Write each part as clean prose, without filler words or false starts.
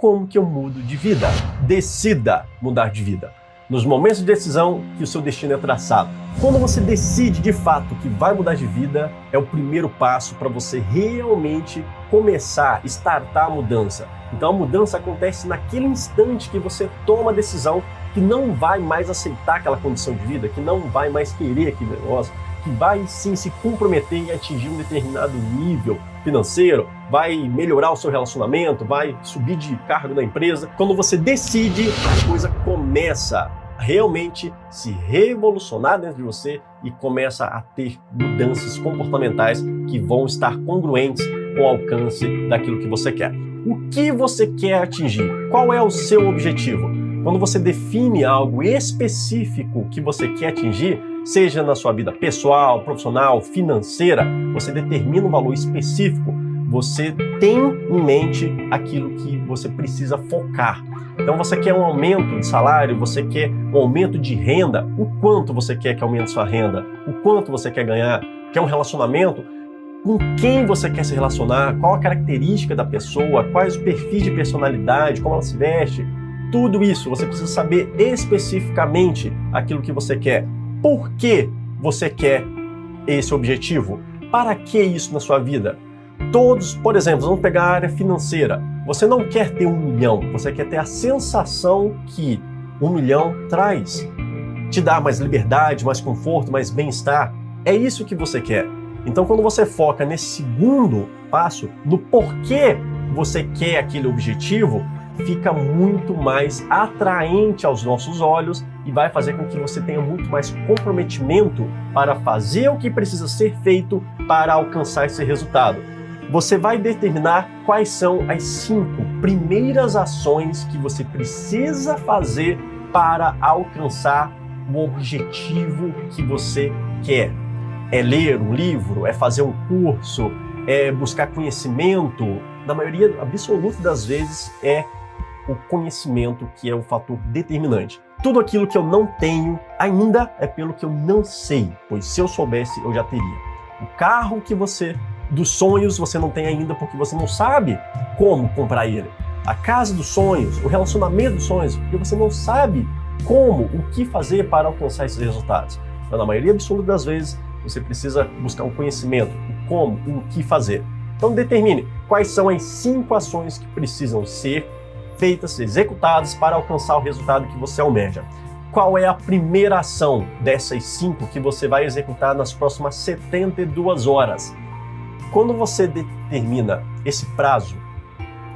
como que eu mudo de vida? Decida mudar de vida. Nos momentos de decisão que o seu destino é traçado. Quando você decide de fato que vai mudar de vida, é o primeiro passo para você realmente começar, startar a mudança. Então a mudança acontece naquele instante que você toma a decisão que não vai mais aceitar aquela condição de vida, que não vai mais querer aquele negócio, que vai sim se comprometer em atingir um determinado nível financeiro, vai melhorar o seu relacionamento, vai subir de cargo na empresa. Quando você decide, a coisa começa a realmente se revolucionar dentro de você e começa a ter mudanças comportamentais que vão estar congruentes com o alcance daquilo que você quer. O que você quer atingir? Qual é o seu objetivo? Quando você define algo específico que você quer atingir, seja na sua vida pessoal, profissional, financeira, você determina um valor específico, você tem em mente aquilo que você precisa focar. Então você quer um aumento de salário, você quer um aumento de renda, o quanto você quer que aumente sua renda, o quanto você quer ganhar, quer um relacionamento, com quem você quer se relacionar, qual a característica da pessoa, quais os perfis de personalidade, como ela se veste, tudo isso você precisa saber especificamente aquilo que você quer. Por que você quer esse objetivo? Para que isso na sua vida? Todos, por exemplo, vamos pegar a área financeira. Você não quer ter 1 milhão, você quer ter a sensação que 1 milhão traz. Te dá mais liberdade, mais conforto, mais bem-estar. É isso que você quer. Então, quando você foca nesse segundo passo, no porquê você quer aquele objetivo, fica muito mais atraente aos nossos olhos e vai fazer com que você tenha muito mais comprometimento para fazer o que precisa ser feito para alcançar esse resultado. Você vai determinar quais são as 5 primeiras ações que você precisa fazer para alcançar o objetivo que você quer. É ler um livro, é fazer um curso, é buscar conhecimento. Na maioria absoluta das vezes é o conhecimento que é o fator determinante. Tudo aquilo que eu não tenho ainda é pelo que eu não sei, pois se eu soubesse eu já teria. O carro que dos sonhos você não tem ainda porque você não sabe como comprar ele. A casa dos sonhos, o relacionamento dos sonhos, porque você não sabe como, o que fazer para alcançar esses resultados. Então, na maioria absoluta das vezes, você precisa buscar um conhecimento, o como, o que fazer. Então determine quais são as 5 ações que precisam ser feitas, executadas para alcançar o resultado que você almeja. Qual é a primeira ação dessas 5 que você vai executar nas próximas 72 horas? Quando você determina esse prazo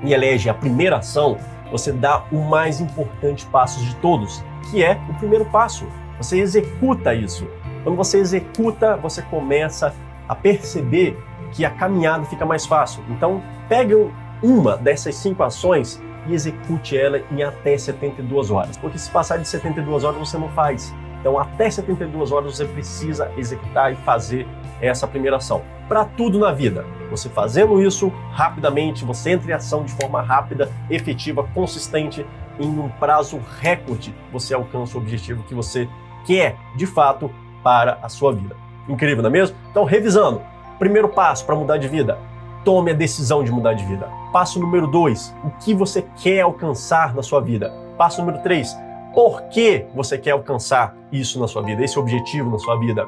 e elege a primeira ação, você dá o mais importante passo de todos, que é o primeiro passo. Você executa isso. Quando você executa, você começa a perceber que a caminhada fica mais fácil. Então, pegue uma dessas 5 ações e execute ela em até 72 horas. Porque se passar de 72 horas, você não faz. Então, até 72 horas, você precisa executar e fazer essa primeira ação. Para tudo na vida, você fazendo isso rapidamente, você entra em ação de forma rápida, efetiva, consistente, em um prazo recorde, você alcança o objetivo que você quer, de fato, para a sua vida. Incrível, não é mesmo? Então, revisando. Primeiro passo para mudar de vida. Tome a decisão de mudar de vida. Passo número 2, o que você quer alcançar na sua vida. Passo número 3, por que você quer alcançar isso na sua vida, esse objetivo na sua vida.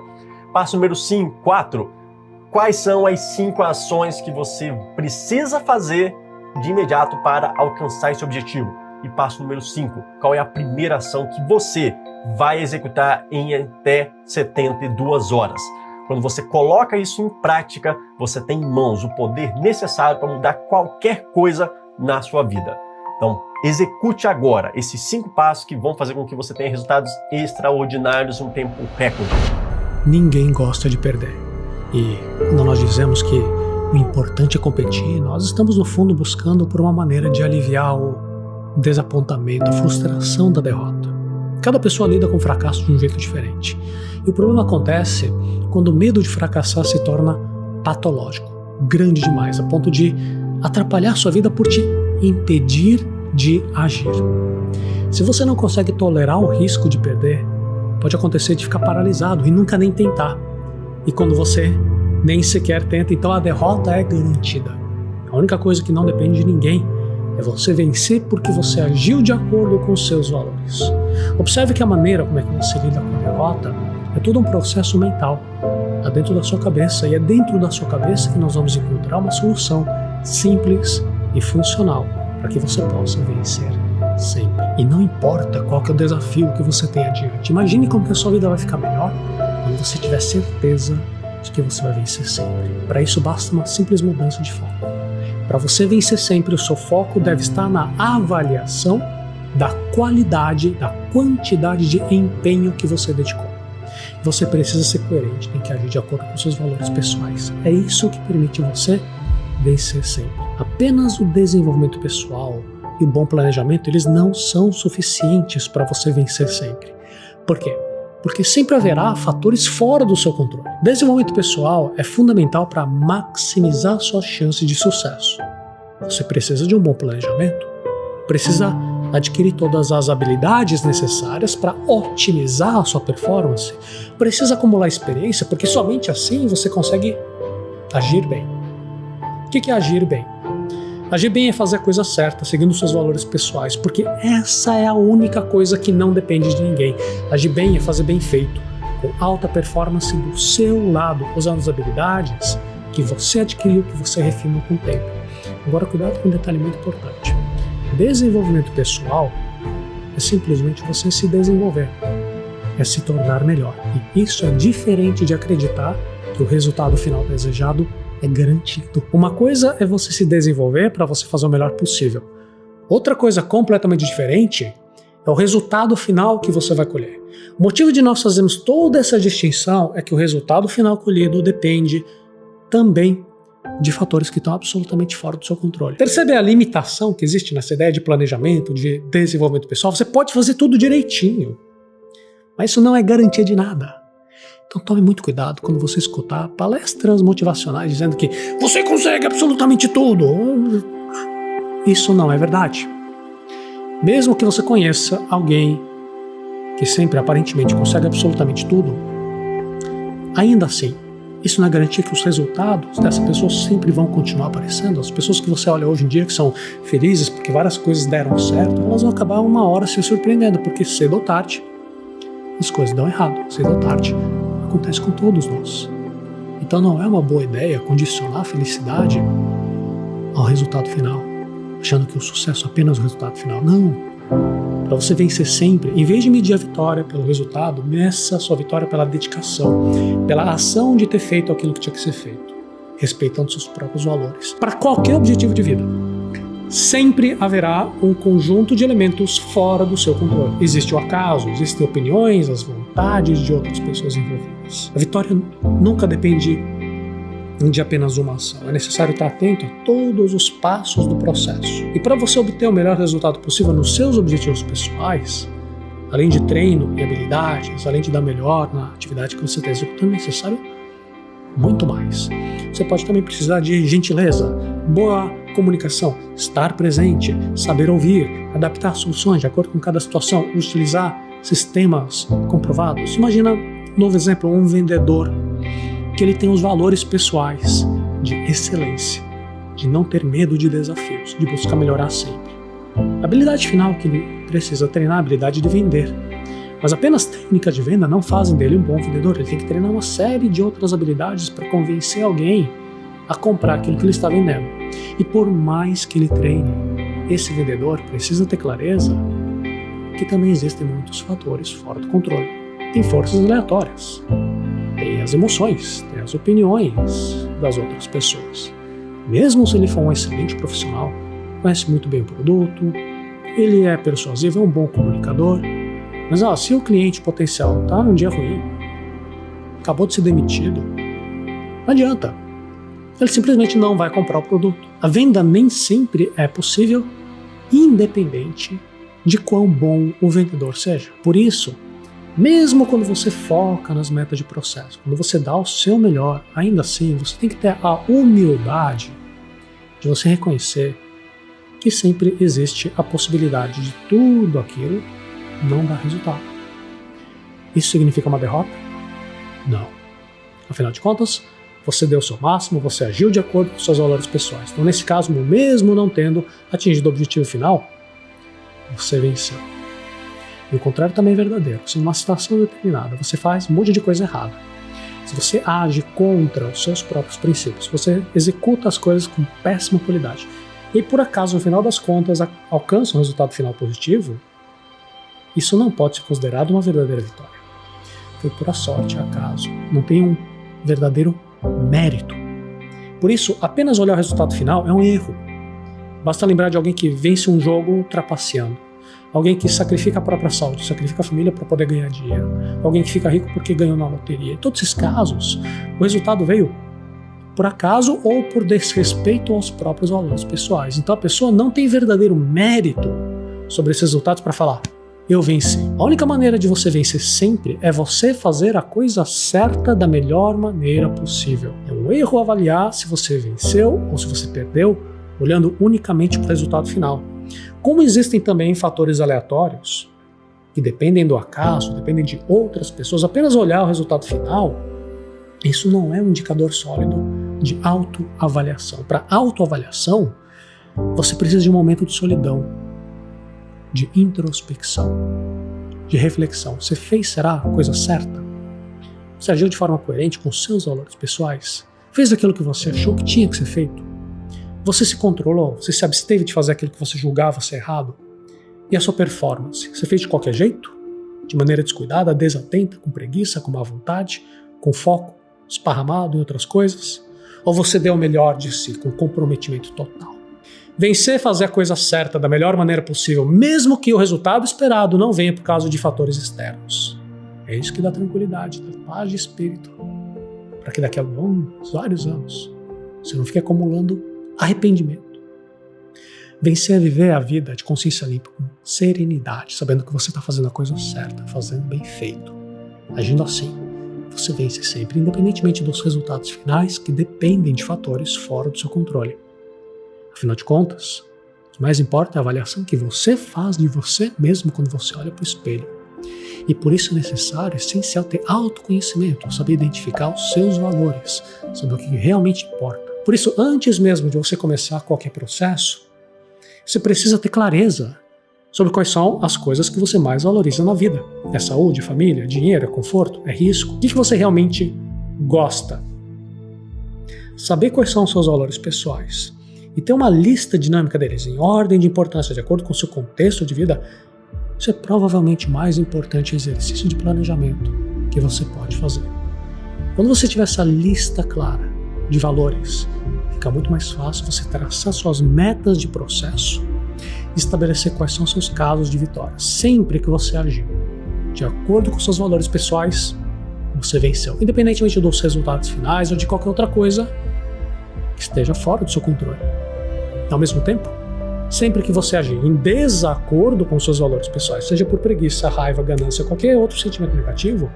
Passo número 4, quais são as 5 ações que você precisa fazer de imediato para alcançar esse objetivo. E passo número 5, qual é a primeira ação que você vai executar em até 72 horas. Quando você coloca isso em prática, você tem em mãos o poder necessário para mudar qualquer coisa na sua vida. Então, execute agora esses 5 passos que vão fazer com que você tenha resultados extraordinários em um tempo recorde. Ninguém gosta de perder. E quando nós dizemos que o importante é competir, nós estamos no fundo buscando por uma maneira de aliviar o desapontamento, a frustração da derrota. Cada pessoa lida com o fracasso de um jeito diferente. E o problema acontece quando o medo de fracassar se torna patológico, grande demais, a ponto de atrapalhar sua vida por te impedir de agir. Se você não consegue tolerar o risco de perder, pode acontecer de ficar paralisado e nunca nem tentar. E quando você nem sequer tenta, então a derrota é garantida. A única coisa que não depende de ninguém É você vencer porque você agiu de acordo com os seus valores. Observe que a maneira como é que você lida com a derrota é todo um processo mental. Está dentro da sua cabeça, e é dentro da sua cabeça que nós vamos encontrar uma solução simples e funcional para que você possa vencer sempre. E não importa qual que é o desafio que você tem adiante. Imagine como que a sua vida vai ficar melhor quando você tiver certeza de que você vai vencer sempre. Para isso basta uma simples mudança de foco. Para você vencer sempre, o seu foco deve estar na avaliação da qualidade, da quantidade de empenho que você dedicou. Você precisa ser coerente, tem que agir de acordo com seus valores pessoais. É isso que permite você vencer sempre. Apenas o desenvolvimento pessoal e o bom planejamento, eles não são suficientes para você vencer sempre. Por quê? Porque sempre haverá fatores fora do seu controle. Desenvolvimento pessoal é fundamental para maximizar suas chances de sucesso. Você precisa de um bom planejamento, precisa adquirir todas as habilidades necessárias para otimizar a sua performance, precisa acumular experiência, porque somente assim você consegue agir bem. O que é agir bem? Agir bem é fazer a coisa certa, seguindo seus valores pessoais, porque essa é a única coisa que não depende de ninguém. Agir bem é fazer bem feito, com alta performance do seu lado, usando as habilidades que você adquiriu, que você refinou com o tempo. Agora, cuidado com um detalhe muito importante. Desenvolvimento pessoal é simplesmente você se desenvolver, é se tornar melhor. E isso é diferente de acreditar que o resultado final desejado é garantido. Uma coisa é você se desenvolver para você fazer o melhor possível. Outra coisa completamente diferente é o resultado final que você vai colher. O motivo de nós fazermos toda essa distinção é que o resultado final colhido depende também de fatores que estão absolutamente fora do seu controle. Percebe a limitação que existe nessa ideia de planejamento, de desenvolvimento pessoal? Você pode fazer tudo direitinho, mas isso não é garantia de nada. Então tome muito cuidado quando você escutar palestras motivacionais dizendo que você consegue absolutamente tudo. Isso não é verdade. Mesmo que você conheça alguém que sempre aparentemente consegue absolutamente tudo, ainda assim, isso não é garantia que os resultados dessa pessoa sempre vão continuar aparecendo. As pessoas que você olha hoje em dia que são felizes porque várias coisas deram certo, elas vão acabar uma hora se surpreendendo, porque cedo ou tarde as coisas dão errado, cedo ou tarde. Acontece com todos nós. Então não é uma boa ideia condicionar a felicidade ao resultado final, achando que o sucesso é apenas o resultado final. Não. Para você vencer sempre, em vez de medir a vitória pelo resultado, meça a sua vitória pela dedicação, pela ação de ter feito aquilo que tinha que ser feito, respeitando seus próprios valores. Para qualquer objetivo de vida, sempre haverá um conjunto de elementos fora do seu controle. Existe o acaso, existem opiniões, as vontades de outras pessoas envolvidas. A vitória nunca depende de apenas uma ação. É necessário estar atento a todos os passos do processo. E para você obter o melhor resultado possível nos seus objetivos pessoais, além de treino e habilidades, além de dar melhor na atividade que você está executando, é necessário muito mais. Você pode também precisar de gentileza, boa comunicação, estar presente, saber ouvir, adaptar soluções de acordo com cada situação, utilizar sistemas comprovados. Imagina, novo exemplo, um vendedor que ele tem os valores pessoais de excelência, de não ter medo de desafios, de buscar melhorar sempre. A habilidade final que ele precisa treinar é a habilidade de vender. Mas apenas técnicas de venda não fazem dele um bom vendedor. Ele tem que treinar uma série de outras habilidades para convencer alguém a comprar aquilo que ele está vendendo. E por mais que ele treine, esse vendedor precisa ter clareza que também existem muitos fatores fora do controle. Tem forças aleatórias, tem as emoções, tem as opiniões das outras pessoas. Mesmo se ele for um excelente profissional, conhece muito bem o produto, ele é persuasivo, é um bom comunicador, mas se o cliente potencial está num dia ruim, acabou de ser demitido, não adianta. Ele simplesmente não vai comprar o produto. A venda nem sempre é possível, independente de quão bom o vendedor seja. Por isso, mesmo quando você foca nas metas de processo, quando você dá o seu melhor, ainda assim, você tem que ter a humildade de você reconhecer que sempre existe a possibilidade de tudo aquilo não dar resultado. Isso significa uma derrota? Não. Afinal de contas, você deu o seu máximo, você agiu de acordo com seus valores pessoais. Então, nesse caso, mesmo não tendo atingido o objetivo final, você venceu. E o contrário também é verdadeiro. Se numa situação determinada você faz um monte de coisa errada, se você age contra os seus próprios princípios, se você executa as coisas com péssima qualidade, e por acaso, no final das contas, alcança um resultado final positivo, isso não pode ser considerado uma verdadeira vitória. Foi pura sorte, acaso. Não tem um verdadeiro mérito. Por isso, apenas olhar o resultado final é um erro. Basta lembrar de alguém que vence um jogo trapaceando. Alguém que sacrifica a própria saúde, sacrifica a família para poder ganhar dinheiro. Alguém que fica rico porque ganhou na loteria. Em todos esses casos, o resultado veio por acaso ou por desrespeito aos próprios valores pessoais. Então a pessoa não tem verdadeiro mérito sobre esses resultados para falar: eu venci. A única maneira de você vencer sempre é você fazer a coisa certa da melhor maneira possível. É um erro avaliar se você venceu ou se você perdeu, olhando unicamente para o resultado final. Como existem também fatores aleatórios, que dependem do acaso, dependem de outras pessoas, apenas olhar o resultado final, isso não é um indicador sólido de autoavaliação. Para autoavaliação, você precisa de um momento de solidão, de introspecção, de reflexão. Você fez, será, a coisa certa? Você agiu de forma coerente com seus valores pessoais? Fez aquilo que você achou que tinha que ser feito? Você se controlou? Você se absteve de fazer aquilo que você julgava ser errado? E a sua performance? Você fez de qualquer jeito? De maneira descuidada, desatenta, com preguiça, com má vontade, com foco esparramado em outras coisas? Ou você deu o melhor de si, com comprometimento total? Vencer é fazer a coisa certa da melhor maneira possível, mesmo que o resultado esperado não venha por causa de fatores externos. É isso que dá tranquilidade, dá paz de espírito, para que daqui a vários anos você não fique acumulando arrependimento. Vencer é viver a vida de consciência limpa, com serenidade, sabendo que você está fazendo a coisa certa, fazendo bem feito. Agindo assim, você vence sempre, independentemente dos resultados finais que dependem de fatores fora do seu controle. Afinal de contas, o que mais importa é a avaliação que você faz de você mesmo quando você olha para o espelho. E por isso é necessário, essencial, ter autoconhecimento, saber identificar os seus valores, saber o que realmente importa. Por isso, antes mesmo de você começar qualquer processo, você precisa ter clareza sobre quais são as coisas que você mais valoriza na vida. É saúde, família, dinheiro, é conforto, é risco? O que você realmente gosta? Saber quais são os seus valores pessoais e ter uma lista dinâmica deles em ordem de importância de acordo com o seu contexto de vida, isso é provavelmente o mais importante exercício de planejamento que você pode fazer. Quando você tiver essa lista clara de valores, fica muito mais fácil você traçar suas metas de processo e estabelecer quais são seus casos de vitória. Sempre que você agir de acordo com seus valores pessoais, você venceu, independentemente dos resultados finais ou de qualquer outra coisa que esteja fora do seu controle. Ao mesmo tempo, sempre que você agir em desacordo com seus valores pessoais, seja por preguiça, raiva, ganância, qualquer outro sentimento negativo,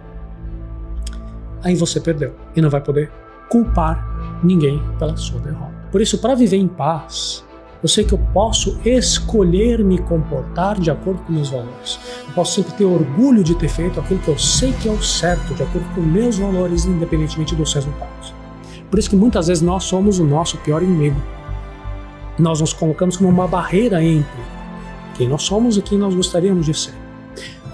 aí você perdeu e não vai poder culpar ninguém pela sua derrota. Por isso, para viver em paz, eu sei que eu posso escolher me comportar de acordo com meus valores. Eu posso sempre ter orgulho de ter feito aquilo que eu sei que é o certo, de acordo com meus valores, independentemente dos resultados. Por isso que muitas vezes nós somos o nosso pior inimigo. Nós nos colocamos como uma barreira entre quem nós somos e quem nós gostaríamos de ser.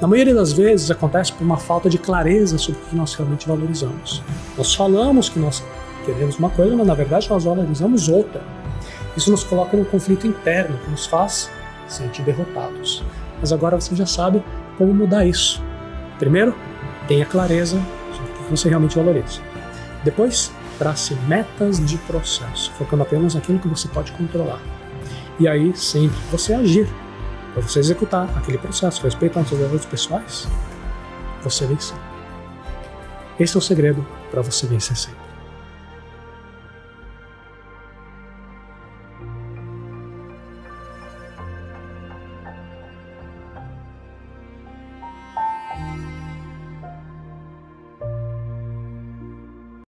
Na maioria das vezes acontece por uma falta de clareza sobre o que nós realmente valorizamos. Nós falamos que nós queremos uma coisa, mas na verdade nós valorizamos outra. Isso nos coloca num conflito interno que nos faz sentir derrotados. Mas agora você já sabe como mudar isso. Primeiro, tenha clareza sobre o que você realmente valoriza. Depois, trace metas de processo, focando apenas naquilo que você pode controlar. E aí, sempre que você agir, para você executar aquele processo, respeitando seus valores pessoais, você venceu. Esse é o segredo para você vencer sempre.